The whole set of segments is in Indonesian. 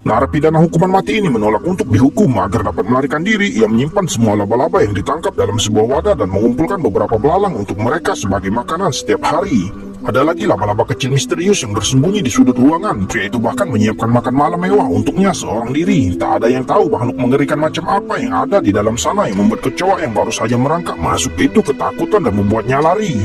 Narapidana hukuman mati ini menolak untuk dihukum agar dapat melarikan diri. Ia menyimpan semua laba-laba yang ditangkap dalam sebuah wadah dan mengumpulkan beberapa belalang untuk mereka sebagai makanan setiap hari. Ada lagi laba-laba kecil misterius yang bersembunyi di sudut ruangan. Pria itu bahkan menyiapkan makan malam mewah untuknya seorang diri. Tak ada yang tahu makhluk mengerikan macam apa yang ada di dalam sana yang membuat kecoa yang baru saja merangkak masuk itu ketakutan dan membuatnya lari.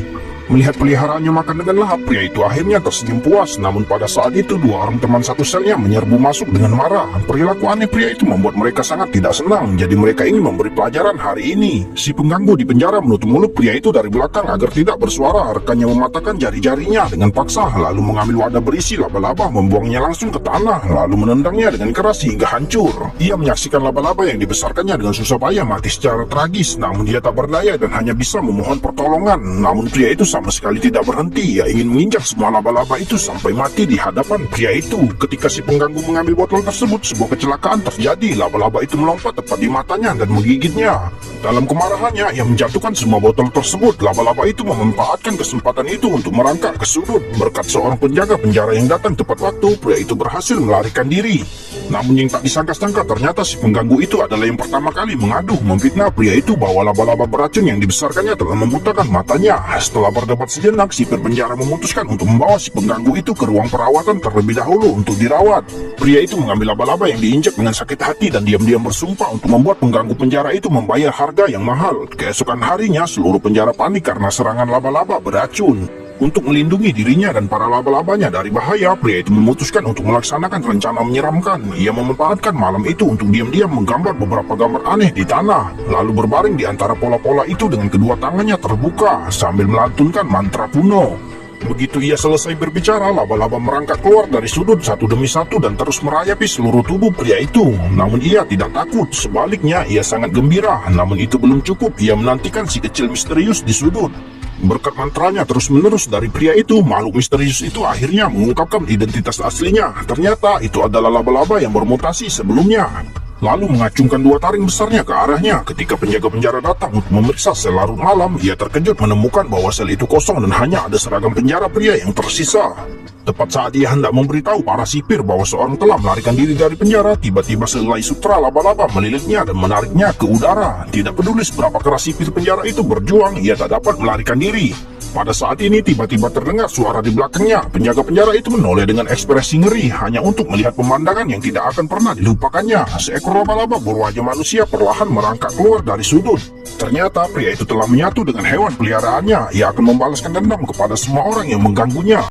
Melihat peliharaannya makan dengan lahap, pria itu akhirnya tersenyum puas. Namun pada saat itu dua orang teman satu selnya menyerbu masuk dengan marah. Perilaku aneh pria itu membuat mereka sangat tidak senang. Jadi mereka ingin memberi pelajaran hari ini. Si pengganggu di penjara menutup mulut pria itu dari belakang agar tidak bersuara. Rekannya mematahkan jari-jarinya dengan paksa, lalu mengambil wadah berisi laba-laba, membuangnya langsung ke tanah, lalu menendangnya dengan keras hingga hancur. Ia menyaksikan laba-laba yang dibesarkannya dengan susah payah mati secara tragis. Namun dia tak berdaya dan hanya bisa memohon pertolongan. Namun pria itu sama sekali tidak berhenti. Ia ingin menginjak semua laba-laba itu sampai mati di hadapan pria itu. Ketika si pengganggu mengambil botol tersebut, sebuah kecelakaan terjadi. Laba-laba itu melompat tepat di matanya dan menggigitnya. Dalam kemarahannya, ia menjatuhkan semua botol tersebut. Laba-laba itu memanfaatkan kesempatan itu untuk merangkak ke sudut. Berkat seorang penjaga penjara yang datang tepat waktu, pria itu berhasil melarikan diri. Namun yang tak disangka-sangka, ternyata si pengganggu itu adalah yang pertama kali mengaduh memfitnah pria itu bahwa laba-laba beracun yang dibesarkannya telah membutakan matanya. Setelah berdebat sejenak, sipir penjara memutuskan untuk membawa si pengganggu itu ke ruang perawatan terlebih dahulu untuk dirawat. Pria itu mengambil laba-laba yang diinjak dengan sakit hati dan diam-diam bersumpah untuk membuat pengganggu penjara itu membayar harga yang mahal. Keesokan harinya, seluruh penjara panik karena serangan laba-laba beracun. Untuk melindungi dirinya dan para laba-labanya dari bahaya, pria itu memutuskan untuk melaksanakan rencana menyeramkan. Ia memanfaatkan malam itu untuk diam-diam menggambar beberapa gambar aneh di tanah, lalu berbaring di antara pola-pola itu dengan kedua tangannya terbuka sambil melantunkan mantra kuno. Begitu ia selesai berbicara, laba-laba merangkak keluar dari sudut satu demi satu dan terus merayapi seluruh tubuh pria itu. Namun ia tidak takut, sebaliknya ia sangat gembira. Namun itu belum cukup, ia menantikan si kecil misterius di sudut. Berkat mantranya terus-menerus dari pria itu, makhluk misterius itu akhirnya mengungkapkan identitas aslinya. Ternyata itu adalah laba-laba yang bermutasi sebelumnya. Lalu mengacungkan dua taring besarnya ke arahnya. Ketika penjaga penjara datang untuk memeriksa sel larut malam, ia terkejut menemukan bahwa sel itu kosong dan hanya ada seragam penjara pria yang tersisa. Tepat saat ia hendak memberitahu para sipir bahwa seorang telah melarikan diri dari penjara, tiba-tiba sehelai sutra laba-laba melilitnya dan menariknya ke udara. Tidak peduli seberapa keras sipir penjara itu berjuang, ia tak dapat melarikan diri. Pada saat ini tiba-tiba terdengar suara di belakangnya. Penjaga penjara itu menoleh dengan ekspresi ngeri hanya untuk melihat pemandangan yang tidak akan pernah dilupakannya. Seekor laba-laba berwajah manusia perlahan merangkak keluar dari sudut. Ternyata pria itu telah menyatu dengan hewan peliharaannya. Ia akan membalaskan dendam kepada semua orang yang mengganggunya.